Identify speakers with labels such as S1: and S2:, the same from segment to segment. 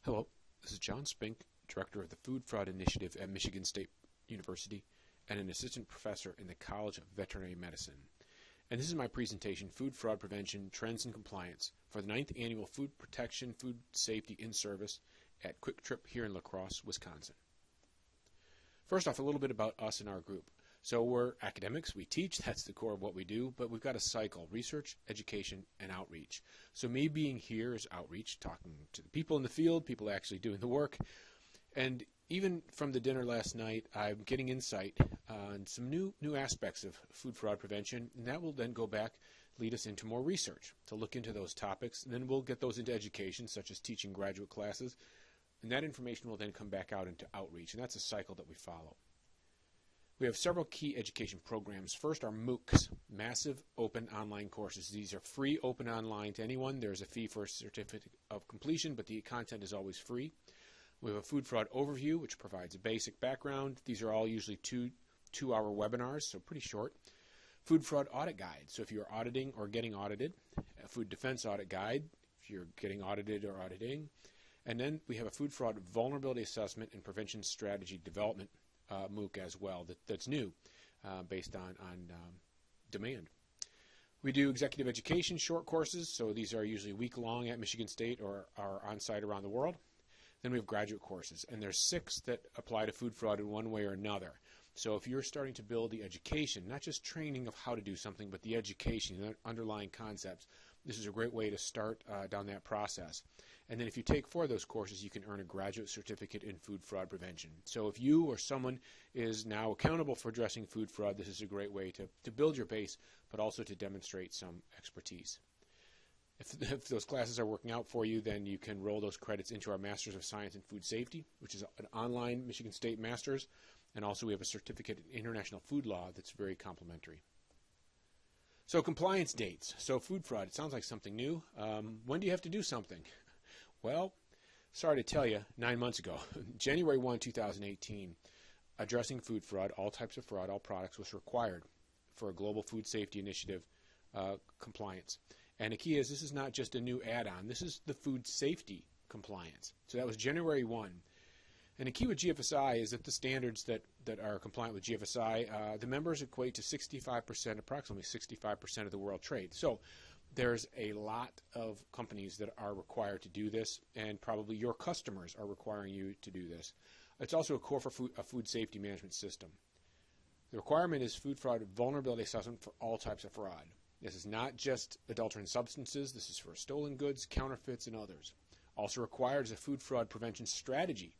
S1: Hello, this is John Spink, Director of the Food Fraud Initiative at Michigan State University and an Assistant Professor in the College of Veterinary Medicine. And this is my presentation, Food Fraud Prevention, Trends and Compliance, for the 9th Annual Food Protection, Food Safety in Service at Kwik here in La Crosse, Wisconsin. First off, a little bit about us and our group. So we're academics, we teach, that's the core of what we do, but we've got a cycle, research, education, and outreach. So me being here is outreach, talking to the people in the field, people actually doing the work. And even from the dinner last night, I'm getting insight on some new aspects of food fraud prevention, and that will then go back, lead us into more research to look into those topics, and then we'll get those into education, such as teaching graduate classes, and that information will then come back out into outreach, and that's a cycle that we follow. We have several key education programs. First are MOOCs, Massive Open Online Courses. These are free, open online to anyone. There's a fee for a certificate of completion, but the content is always free. We have a food fraud overview, which provides a basic background. These are all usually two-hour webinars, so pretty short. Food fraud audit guide, so if you're auditing or getting audited. A food defense audit guide, if you're getting audited or auditing. And then we have a food fraud vulnerability assessment and prevention strategy development MOOC as well that's new based on demand. We do executive education short courses, so these are usually week-long at Michigan State or are on-site around the world. Then we have graduate courses, and there's 6 that apply to food fraud in one way or another. So if you're starting to build the education, not just training of how to do something, but the education, the underlying concepts, this is a great way to start down that process. And then if you take 4 of those courses, you can earn a graduate certificate in food fraud prevention. So if you or someone is now accountable for addressing food fraud, this is a great way to build your base, but also to demonstrate some expertise. If those classes are working out for you, then you can roll those credits into our Masters of Science in Food Safety, which is an online Michigan State Masters. And also we have a certificate in International Food Law that's very complementary. So compliance dates. So food fraud, it sounds like something new. When do you have to do something? Well, sorry to tell you, 9 months ago, January 1, 2018, addressing food fraud, all types of fraud, all products, was required for a global food safety initiative compliance. And the key is this is not just a new add-on. This is the food safety compliance. So that was January 1. And the key with GFSI is that the standards that are compliant with GFSI, the members equate to 65%, approximately 65% of the world trade. So there's a lot of companies that are required to do this, and probably your customers are requiring you to do this. It's also a core for a food safety management system. The requirement is food fraud vulnerability assessment for all types of fraud. This is not just adulterant substances. This is for stolen goods, counterfeits, and others. Also required is a food fraud prevention strategy.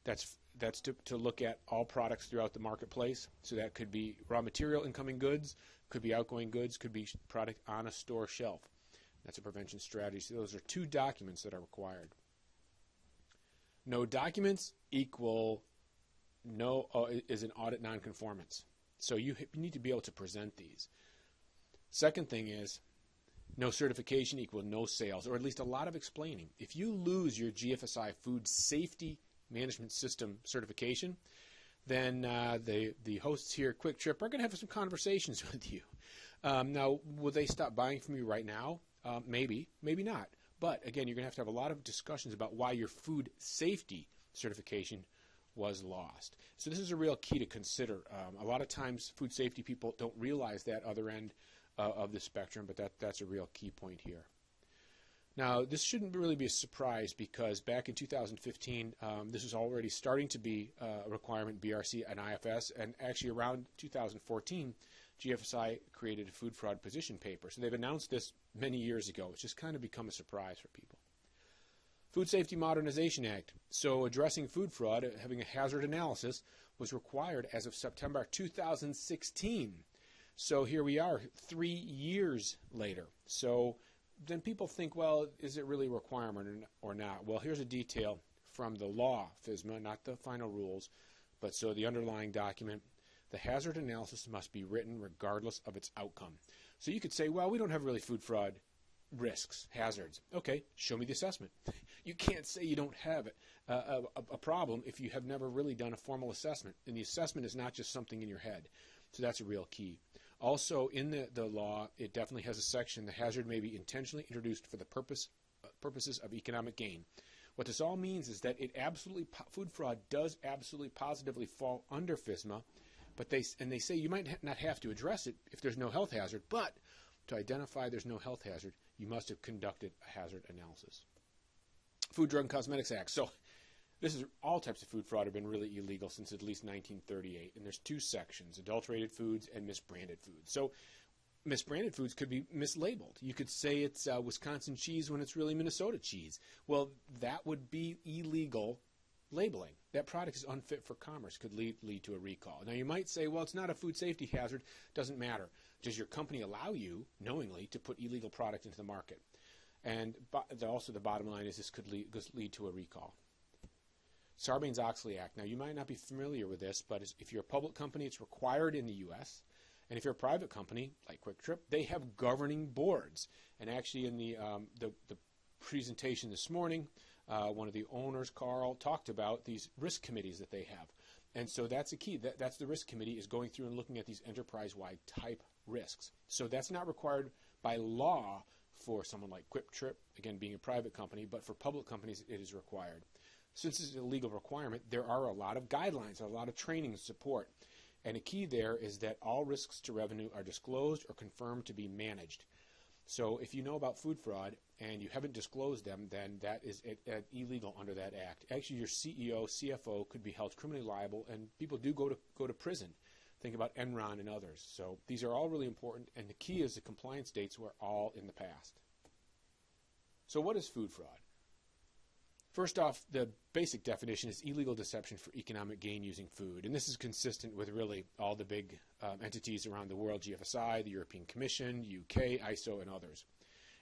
S1: That's to look at all products throughout the marketplace. So that could be raw material incoming goods, could be outgoing goods, could be product on a store shelf. That's a prevention strategy. So those are 2 documents that are required. No documents equal no is an audit non-conformance. So you need to be able to present these. Second thing is no certification equal no sales, or at least a lot of explaining. If you lose your GFSI food safety management system certification, then the hosts here at Kwik are going to have some conversations with you. Now, will they stop buying from you right now? Maybe, maybe not. But again, you're going to have a lot of discussions about why your food safety certification was lost. So this is a real key to consider. A lot of times food safety people don't realize that other end of the spectrum, but that's a real key point here. Now, this shouldn't really be a surprise because back in 2015, this was already starting to be a requirement, BRC and IFS, and actually around 2014, GFSI created a food fraud position paper. So they've announced this many years ago. It's just kind of become a surprise for people. Food Safety Modernization Act. So addressing food fraud, having a hazard analysis, was required as of September 2016. So here we are 3 years later. So then people think, well, is it really a requirement or not? Well, here's a detail from the law, FSMA, not the final rules, but so the underlying document, the hazard analysis must be written regardless of its outcome. So you could say, well, we don't have really food fraud risks, hazards. Okay, show me the assessment. You can't say you don't have a problem if you have never really done a formal assessment. And the assessment is not just something in your head. So that's a real key. Also, in the law, it definitely has a section, the hazard may be intentionally introduced for the purposes of economic gain, What this all means is that food fraud does absolutely positively fall under FSMA, but they say you might not have to address it if there's no health hazard, but to identify there's no health hazard, you must have conducted a hazard analysis. Food, Drug, and Cosmetics Act. So this is all types of food fraud have been really illegal since at least 1938, and there's two sections: adulterated foods and misbranded foods. So misbranded foods could be mislabeled. You could say it's Wisconsin cheese when it's really Minnesota cheese. Well, that would be illegal labeling. That product is unfit for commerce, could lead to a recall. Now, you might say, well, it's not a food safety hazard. Doesn't matter. Does your company allow you, knowingly, to put illegal product into the market? And also the bottom line is this could lead to a recall. Sarbanes-Oxley Act. Now, you might not be familiar with this, but if you're a public company, it's required in the U.S., and if you're a private company, like Kwik, they have governing boards. And actually in the presentation this morning, one of the owners, Carl, talked about these risk committees that they have. And so that's a key. That's the risk committee is going through and looking at these enterprise-wide type risks. So that's not required by law for someone like Kwik, again, being a private company, but for public companies, it is required. Since it's a legal requirement, there are a lot of guidelines, a lot of training and support. And a key there is that all risks to revenue are disclosed or confirmed to be managed. So if you know about food fraud and you haven't disclosed them, then that is illegal under that act. Actually, your CEO, CFO could be held criminally liable, and people do go to prison. Think about Enron and others. So these are all really important, and the key is the compliance dates were all in the past. So what is food fraud? First off, the basic definition is illegal deception for economic gain using food. And this is consistent with really all the big entities around the world, GFSI, the European Commission, UK, ISO, and others.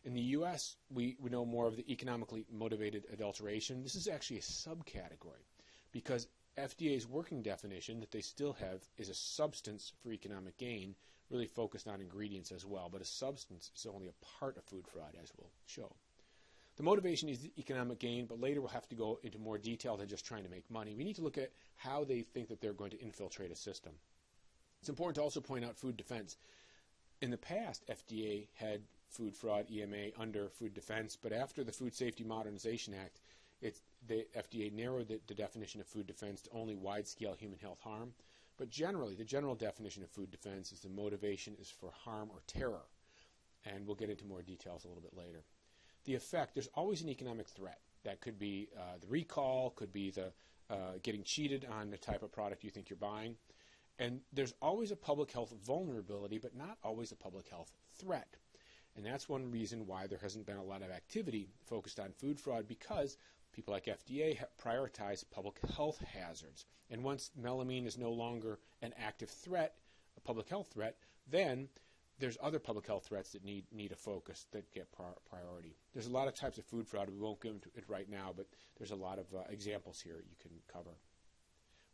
S1: In the US, we know more of the economically motivated adulteration. This is actually a subcategory because FDA's working definition that they still have is a substance for economic gain, really focused on ingredients as well. But a substance is only a part of food fraud, as we'll show. The motivation is economic gain, but later we'll have to go into more detail than just trying to make money. We need to look at how they think that they're going to infiltrate a system. It's important to also point out food defense. In the past, FDA had food fraud, EMA, under food defense, but after the Food Safety Modernization Act, the FDA narrowed the definition of food defense to only wide-scale human health harm. But generally, the general definition of food defense is the motivation is for harm or terror. And we'll get into more details a little bit later. The effect, there's always an economic threat. That could be the recall, could be the getting cheated on the type of product you think you're buying. And there's always a public health vulnerability, but not always a public health threat. And that's one reason why there hasn't been a lot of activity focused on food fraud, because people like FDA have prioritized public health hazards. And once melamine is no longer an active threat, a public health threat, then there's other public health threats that need a focus that get priority. There's a lot of types of food fraud. We won't go into it right now, but there's a lot of examples here you can cover.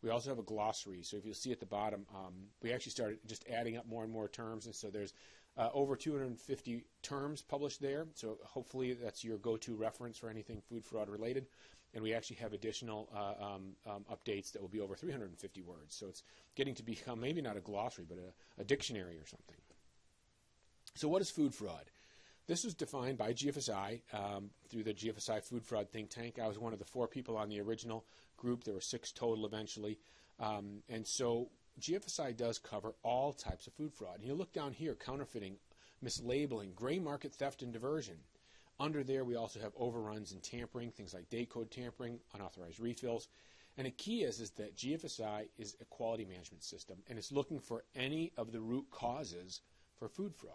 S1: We also have a glossary. So if you'll see at the bottom, we actually started just adding up more and more terms. And so there's over 250 terms published there. So hopefully that's your go-to reference for anything food fraud related. And we actually have additional updates that will be over 350 words. So it's getting to become maybe not a glossary, but a dictionary or something. So what is food fraud? This was defined by GFSI through the GFSI Food Fraud Think Tank. I was one of the 4 people on the original group. There were 6 total eventually. And so GFSI does cover all types of food fraud. And you look down here, counterfeiting, mislabeling, gray market theft and diversion. Under there, we also have overruns and tampering, things like date code tampering, unauthorized refills. And a key is that GFSI is a quality management system, and it's looking for any of the root causes for food fraud.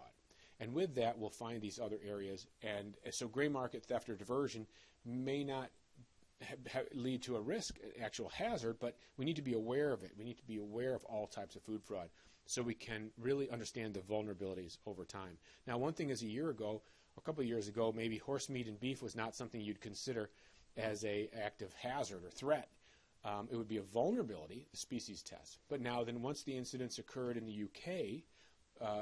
S1: And with that, we'll find these other areas. And so gray market theft or diversion may not lead to a risk, an actual hazard, but we need to be aware of it. We need to be aware of all types of food fraud so we can really understand the vulnerabilities over time. Now, one thing is a couple of years ago, maybe horse meat and beef was not something you'd consider as an active hazard or threat. It would be a vulnerability, the species test. But now then once the incidents occurred in the UK,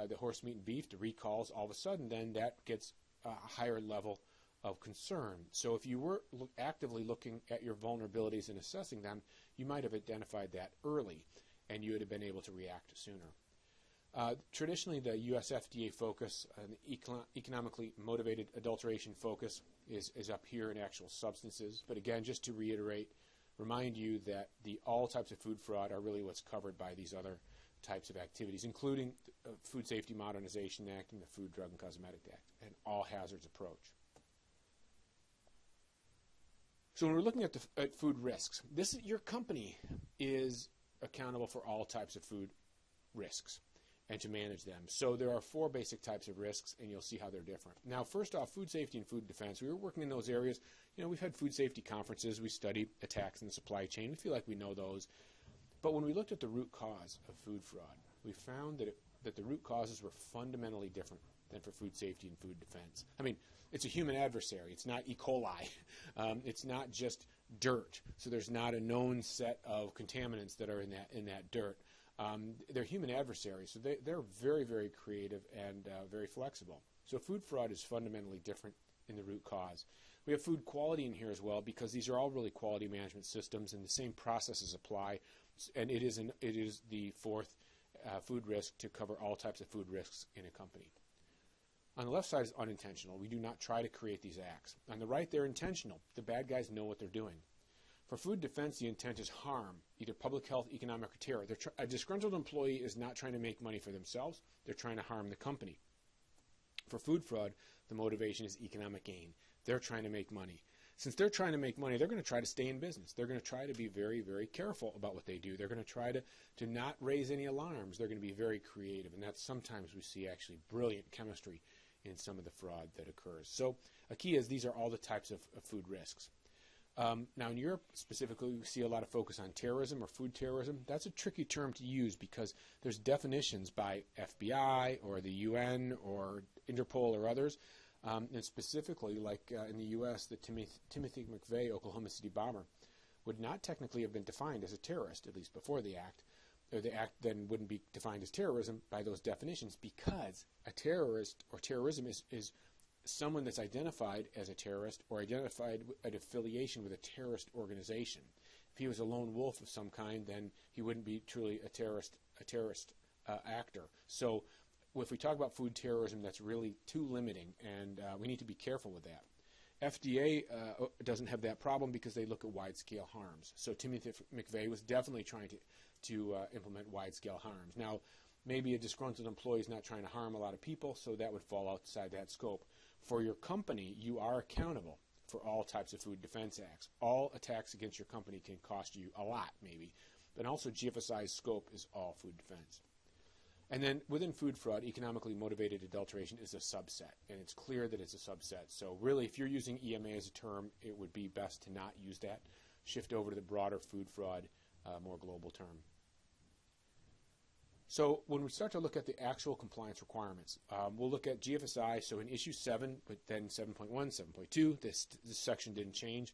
S1: the horse meat and beef, the recalls, all of a sudden then that gets a higher level of concern. So if you were actively looking at your vulnerabilities and assessing them, you might have identified that early and you would have been able to react sooner. Traditionally, the US FDA focus, an economically motivated adulteration focus, is up here in actual substances. But again, just to reiterate, remind you that all types of food fraud are really what's covered by these other types of activities, including the Food Safety Modernization Act and the Food, Drug, and Cosmetic Act, and all hazards approach. So when we're looking at food risks, your company is accountable for all types of food risks and to manage them. So there are 4 basic types of risks, and you'll see how they're different. Now, first off, food safety and food defense. We were working in those areas. We've had food safety conferences. We study attacks in the supply chain. We feel like we know those. But when we looked at the root cause of food fraud, we found that the root causes were fundamentally different than for food safety and food defense. I mean, it's a human adversary. It's not E. coli. It's not just dirt. So there's not a known set of contaminants that are in that dirt. They're human adversaries. So they're very, very creative and very flexible. So food fraud is fundamentally different in the root cause. We have food quality in here as well, because these are all really quality management systems, and the same processes apply. And it is the 4th food risk to cover all types of food risks in a company. On the left side is unintentional. We do not try to create these acts. On the right, they're intentional. The bad guys know what they're doing. For food defense, the intent is harm, either public health, economic, or terror. A disgruntled employee is not trying to make money for themselves. They're trying to harm the company. For food fraud, the motivation is economic gain. They're trying to make money. Since they're trying to make money, they're going to try to stay in business. They're going to try to be very, very careful about what they do. They're going to try to not raise any alarms. They're going to be very creative, and that's sometimes we see actually brilliant chemistry in some of the fraud that occurs. So a key is these are all the types of food risks. Now in Europe specifically, we see a lot of focus on terrorism or food terrorism. That's a tricky term to use because there's definitions by FBI or the UN or Interpol or others. And specifically, like in the U.S., the Timothy McVeigh Oklahoma City bomber would not technically have been defined as a terrorist, at least before the act. Or the act then wouldn't be defined as terrorism by those definitions, because a terrorist or terrorism is someone that's identified as a terrorist or identified an affiliation with a terrorist organization. If he was a lone wolf of some kind, then he wouldn't be truly a terrorist actor. So if we talk about food terrorism, that's really too limiting, and we need to be careful with that. FDA doesn't have that problem because they look at wide-scale harms. So Timothy McVeigh was definitely trying to implement wide-scale harms. Now, maybe a disgruntled employee is not trying to harm a lot of people, so that would fall outside that scope. For your company, you are accountable for all types of food defense acts. All attacks against your company can cost you a lot, maybe. But also GFSI's scope is all food defense. And then within food fraud, economically motivated adulteration is a subset, and it's clear that it's a subset. So really, if you're using EMA as a term, it would be best to not use that. Shift over to the broader food fraud, more global term. So when we start to look at the actual compliance requirements, we'll look at GFSI. So in issue 7, but then 7.1, 7.2, this section didn't change.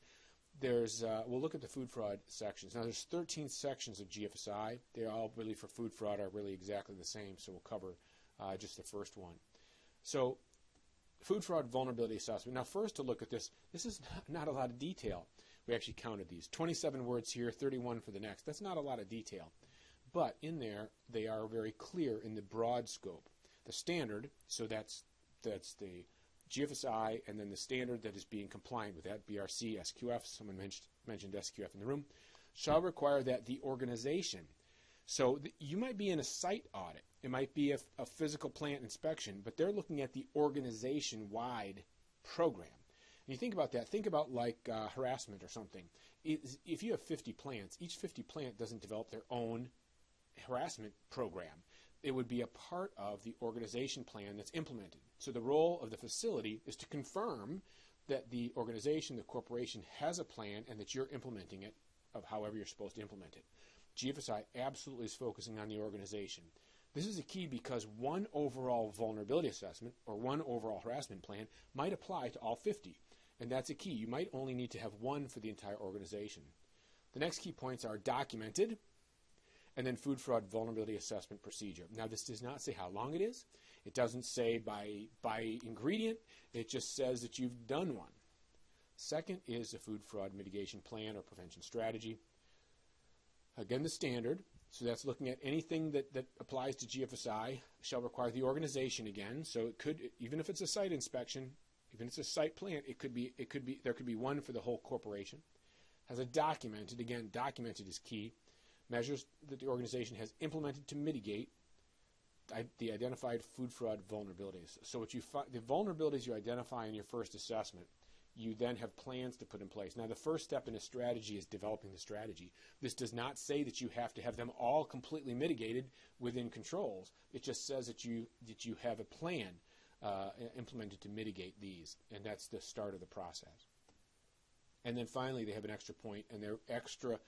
S1: We'll look at the food fraud sections. Now there's 13 sections of GFSI. They're all really for food fraud are really exactly the same, so we'll cover just the first one. So food fraud vulnerability assessment. Now first to look at this is not a lot of detail. We actually counted these. 27 words here, 31 for the next. That's not a lot of detail. But in there, they are very clear in the broad scope. The standard, so that's the GFSI, and then the standard that is being compliant with that, BRC, SQF, someone mentioned SQF in the room, shall require that the organization, so you might be in a site audit, it might be a physical plant inspection, but they're looking at the organization-wide program. And you think about that, think about like harassment or something. If you have 50 plants, each 50 plant doesn't develop their own harassment program. It would be a part of the organization plan that's implemented. So the role of the facility is to confirm that the organization, the corporation, has a plan and that you're implementing it of however you're supposed to implement it. GFSI absolutely is focusing on the organization. This is a key because one overall vulnerability assessment or one overall harassment plan might apply to all 50. And that's a key. You might only need to have one for the entire organization. The next key points are documented, and then food fraud vulnerability assessment procedure. Now, this does not say how long it is. It doesn't say by ingredient. It just says that you've done one. Second is the food fraud mitigation plan or prevention strategy. Again, the standard. So that's looking at anything that applies to GFSI shall require the organization again. So it could, even if it's a site inspection, Even if it's a site plan, there could be one for the whole corporation. Has a documented, again, documented is key, measures that the organization has implemented to mitigate the identified food fraud vulnerabilities. So the vulnerabilities you identify in your first assessment, you then have plans to put in place. Now, the first step in a strategy is developing the strategy. This does not say that you have to have them all completely mitigated within controls. It just says that you have a plan implemented to mitigate these, and that's the start of the process. And then finally, they have an extra point, and they're extra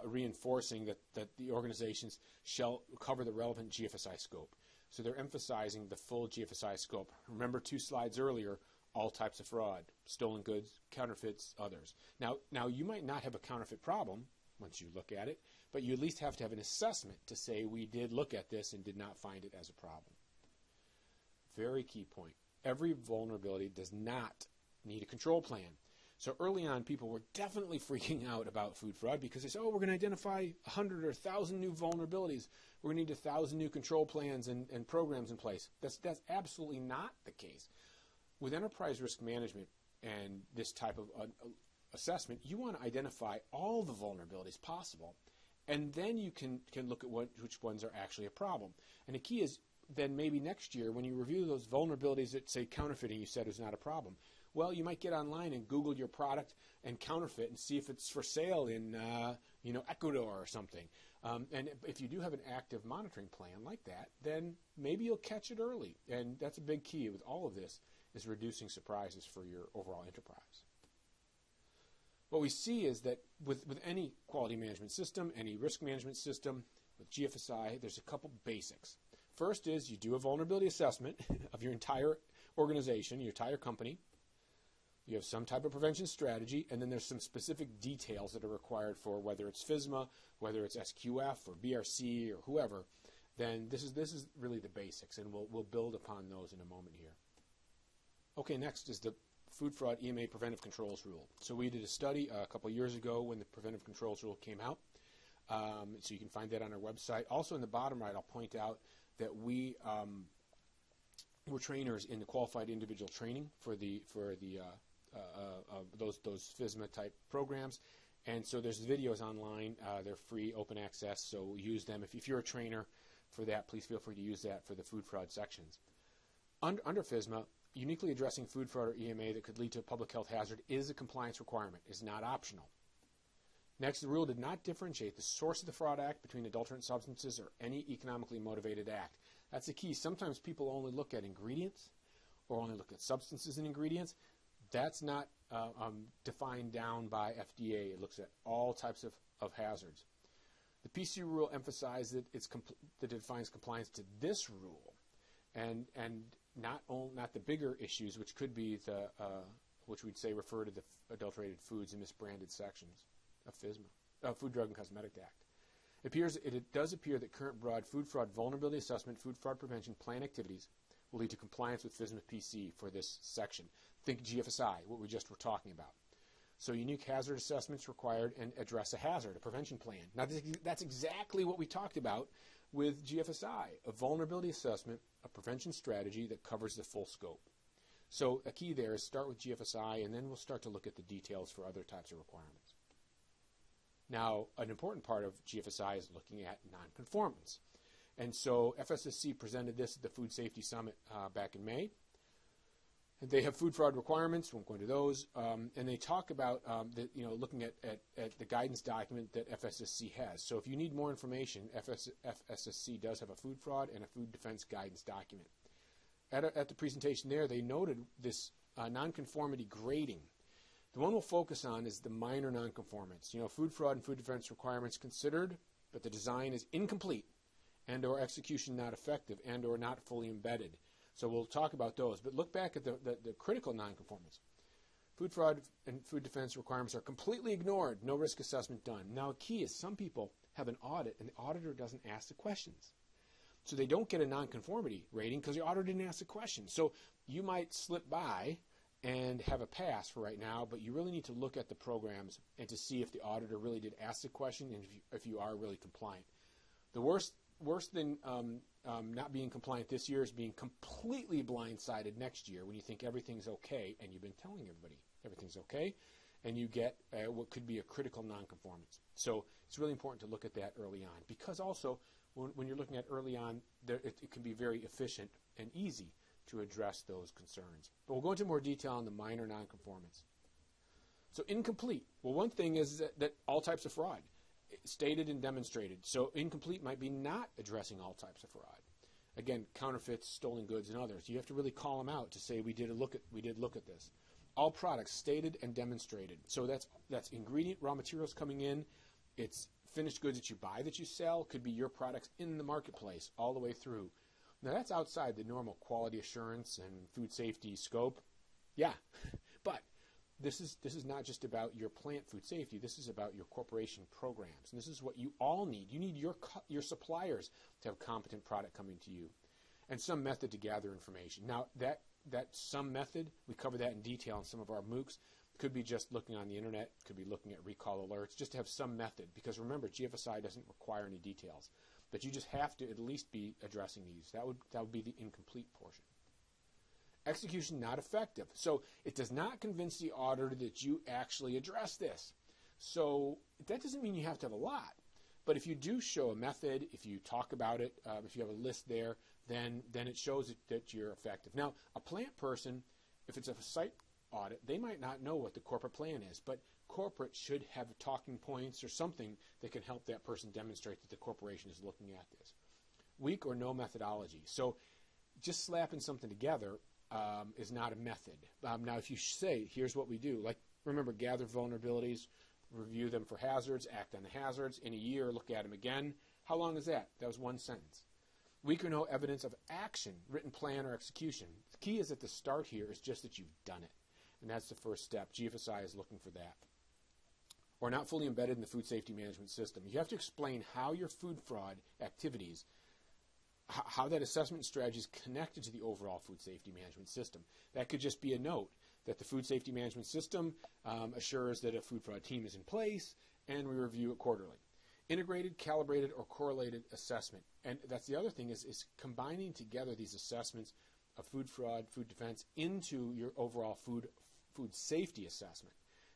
S1: reinforcing that the organizations shall cover the relevant GFSI scope. So they're emphasizing the full GFSI scope. Remember 2 slides earlier, all types of fraud, stolen goods, counterfeits, others. Now you might not have a counterfeit problem once you look at it, but you at least have to have an assessment to say we did look at this and did not find it as a problem. Very key point. Every vulnerability does not need a control plan. So early on, people were definitely freaking out about food fraud because they said, oh, we're going to identify 100 or 1,000 new vulnerabilities. We're going to need 1,000 new control plans and programs in place. That's absolutely not the case. With enterprise risk management and this type of assessment, you want to identify all the vulnerabilities possible, and then you can look at which ones are actually a problem. And the key is then maybe next year when you review those vulnerabilities that say counterfeiting you said is not a problem, well, you might get online and Google your product and counterfeit and see if it's for sale in Ecuador or something. And if you do have an active monitoring plan like that, then maybe you'll catch it early. And that's a big key with all of this, is reducing surprises for your overall enterprise. What we see is that with any quality management system, any risk management system, with GFSI, there's a couple basics. First is you do a vulnerability assessment of your entire organization, your entire company. You have some type of prevention strategy, and then there's some specific details that are required for whether it's FSMA, whether it's SQF or BRC or whoever. Then this is really the basics, and we'll build upon those in a moment here. Okay, next is the Food Fraud EMA Preventive Controls Rule. So we did a study a couple of years ago when the Preventive Controls Rule came out. So you can find that on our website. Also in the bottom right, I'll point out that we're trainers in the qualified individual training for those FSMA type programs, and so there's videos online. They're free, open access, so use them. If you're a trainer for that, please feel free to use that for the food fraud sections. Under FSMA, uniquely addressing food fraud or EMA that could lead to a public health hazard is a compliance requirement. It's not optional. Next, the rule did not differentiate the source of the fraud act between adulterant substances or any economically motivated act. That's the key. Sometimes people only look at ingredients or only look at substances and ingredients. That's not defined down by FDA. It looks at all types of hazards. The PC rule emphasized that that it defines compliance to this rule, and not the bigger issues, which could be which we'd say refer to the adulterated foods and misbranded sections of FSMA, Food, Drug, and Cosmetic Act. It does appear that current broad food fraud vulnerability assessment, food fraud prevention plan activities will lead to compliance with FSMA PC for this section. Think GFSI, what we just were talking about. So unique hazard assessments required and address a hazard, a prevention plan. Now that's exactly what we talked about with GFSI, a vulnerability assessment, a prevention strategy that covers the full scope. So a key there is start with GFSI, and then we'll start to look at the details for other types of requirements. Now, an important part of GFSI is looking at non-conformance. And so FSSC presented this at the Food Safety Summit back in May. And they have food fraud requirements, won't go into those, and they talk about looking at the guidance document that FSSC has. So if you need more information, FSSC does have a food fraud and a food defense guidance document. At the presentation there, they noted this nonconformity grading. The one we'll focus on is the minor nonconformance. Food fraud and food defense requirements considered, but the design is incomplete and or execution not effective and or not fully embedded. So we'll talk about those. But look back at the critical nonconformance. Food fraud and food defense requirements are completely ignored, no risk assessment done. Now, a key is some people have an audit and the auditor doesn't ask the questions. So they don't get a nonconformity rating because the auditor didn't ask the question. So you might slip by and have a pass for right now, but you really need to look at the programs and to see if the auditor really did ask the question and if you are really compliant. The worst worse than not being compliant this year is being completely blindsided next year when you think everything's okay and you've been telling everybody everything's okay, and you get what could be a critical nonconformance. So it's really important to look at that early on, because also when you're looking at early on, it can be very efficient and easy to address those concerns. But we'll go into more detail on the minor nonconformance. So incomplete. Well, one thing is that all types of fraud, stated and demonstrated. So incomplete might be not addressing all types of fraud. Again, counterfeits, stolen goods, and others. You have to really call them out to say we did look at this. All products stated and demonstrated. So that's ingredient, raw materials coming in. It's finished goods that you buy, that you sell. Could be your products in the marketplace all the way through. Now that's outside the normal quality assurance and food safety scope. Yeah, but this is not just about your plant food safety. This is about your corporation programs, and this is what you all need. You need your suppliers to have competent product coming to you, and some method to gather information. Now that some method, we cover that in detail in some of our MOOCs. Could be just looking on the internet. Could be looking at recall alerts, just to have some method. Because remember, GFSI doesn't require any details, but you just have to at least be addressing these. That would be the incomplete portion. Execution not effective. So it does not convince the auditor that you actually address this. So that doesn't mean you have to have a lot. But if you do show a method, if you talk about it, if you have a list there, then it shows that you're effective. Now, a plant person, if it's a site audit, they might not know what the corporate plan is, but corporate should have talking points or something that can help that person demonstrate that the corporation is looking at this. Weak or no methodology. So just slapping something together is not a method. Now, if you say, here's what we do, like, remember, gather vulnerabilities, review them for hazards, act on the hazards, in a year, look at them again. How long is that? That was one sentence. Weak or no evidence of action, written plan, or execution. The key is at the start here is just that you've done it. And that's the first step. GFSI is looking for that. Or not fully embedded in the food safety management system. You have to explain how your food fraud activities, how that assessment strategy is connected to the overall food safety management system. That could just be a note that the food safety management system assures that a food fraud team is in place, and we review it quarterly. Integrated, calibrated, or correlated assessment. And that's the other thing is combining together these assessments of food fraud, food defense, into your overall food safety assessment.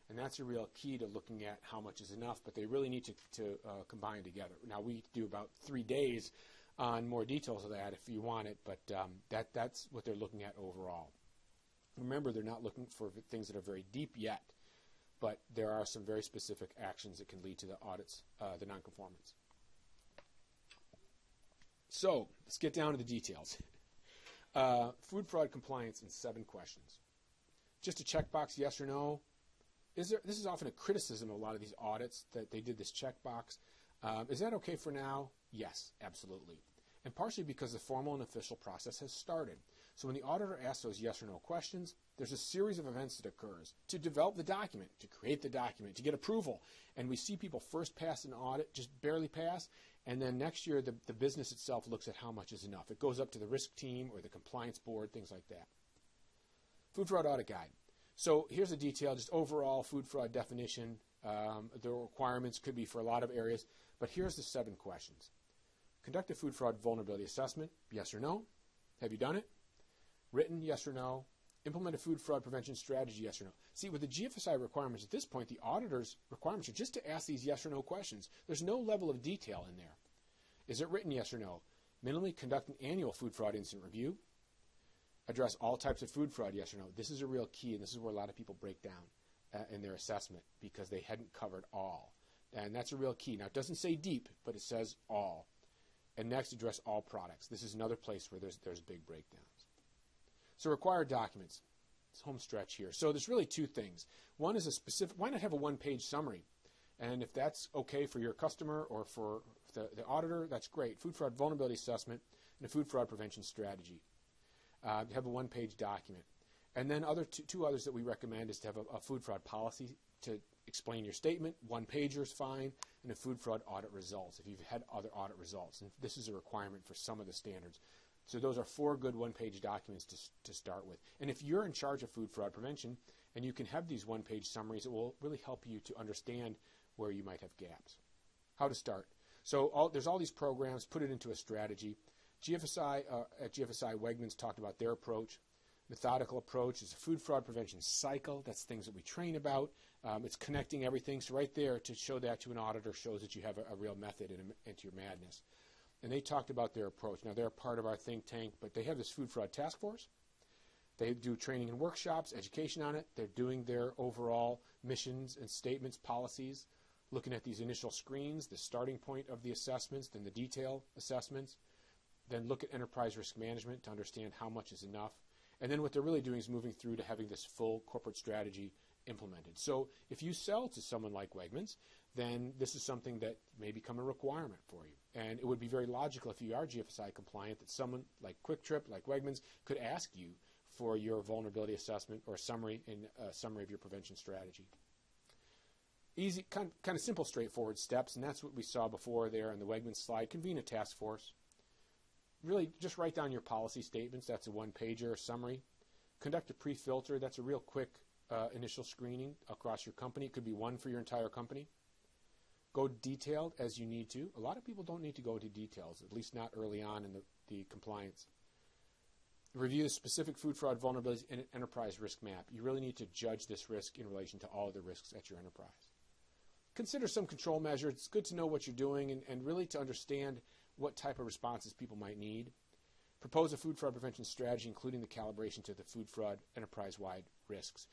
S1: And that's a real key to looking at how much is enough, but they really need to combine together. Now, we do about 3 days on more details of that if you want it, but that's what they're looking at overall. Remember, they're not looking for things that are very deep yet, but there are some very specific actions that can lead to the audits, the nonconformance. So let's get down to the details. Food fraud compliance in 7 questions. Just a checkbox, yes or no. This is often a criticism of a lot of these audits, that they did this checkbox. Is that okay for now? Yes, absolutely. And partially because the formal and official process has started. So when the auditor asks those yes or no questions, there's a series of events that occurs to develop the document, to create the document, to get approval. And we see people first pass an audit, just barely pass, and then next year the business itself looks at how much is enough. It goes up to the risk team or the compliance board, things like that. Food fraud audit guide. So here's a detail, just overall food fraud definition. The requirements could be for a lot of areas, but here's the 7 questions. Conduct a food fraud vulnerability assessment, yes or no. Have you done it? Written, yes or no. Implement a food fraud prevention strategy, yes or no. See, with the GFSI requirements at this point, the auditor's requirements are just to ask these yes or no questions. There's no level of detail in there. Is it written, yes or no? Minimally conduct an annual food fraud incident review. Address all types of food fraud, yes or no. This is a real key, and this is where a lot of people break down in their assessment because they hadn't covered all. And that's a real key. Now, it doesn't say deep, but it says all. And next, address all products. This is another place where there's big breakdowns. So required documents. It's home stretch here. So there's really 2 things. One is a specific, why not have a 1-page summary? And if that's okay for your customer or for the auditor, that's great. Food fraud vulnerability assessment and a food fraud prevention strategy. Have a 1-page document. And then two others that we recommend is to have a food fraud policy to explain your statement. 1-pager is fine. And a food fraud audit results if you've had other audit results. And this is a requirement for some of the standards. So those are 4 good 1-page documents to start with. And if you're in charge of food fraud prevention and you can have these 1-page summaries, it will really help you to understand where you might have gaps. How to start. So there's all these programs, put it into a strategy. GFSI, at GFSI, Wegmans talked about their approach. Methodical approach is a food fraud prevention cycle. That's things that we train about. It's connecting everything. So right there, to show that to an auditor shows that you have a real method into your madness. And they talked about their approach. Now, they're part of our think tank, but they have this food fraud task force. They do training and workshops, education on it. They're doing their overall missions and statements, policies, looking at these initial screens, the starting point of the assessments, then the detail assessments, then look at enterprise risk management to understand how much is enough. And then what they're really doing is moving through to having this full corporate strategy implemented. So if you sell to someone like Wegmans, then this is something that may become a requirement for you. And it would be very logical if you are GFSI compliant that someone like Kwik, like Wegmans, could ask you for your vulnerability assessment or a summary of your prevention strategy. Easy, kind of simple, straightforward steps, and that's what we saw before there on the Wegmans slide. Convene a task force. Really, just write down your policy statements. That's a one-pager summary. Conduct a pre-filter. That's a real quick initial screening across your company. It could be one for your entire company. Go detailed as you need to. A lot of people don't need to go into details, at least not early on in the compliance. Review the specific food fraud vulnerabilities in an enterprise risk map. You really need to judge this risk in relation to all of the risks at your enterprise. Consider some control measures. It's good to know what you're doing and really to understand what type of responses people might need. Propose a food fraud prevention strategy, including the calibration to the food fraud enterprise-wide risks.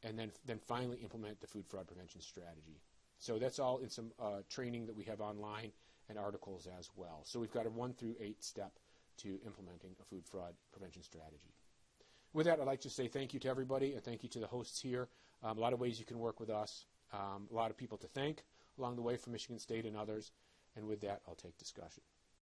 S1: And then finally implement the food fraud prevention strategy. So that's all in some training that we have online and articles as well. So we've got a 1 through 8 step to implementing a food fraud prevention strategy. With that, I'd like to say thank you to everybody and thank you to the hosts here. A lot of ways you can work with us. A lot of people to thank along the way from Michigan State and others. And with that, I'll take discussion.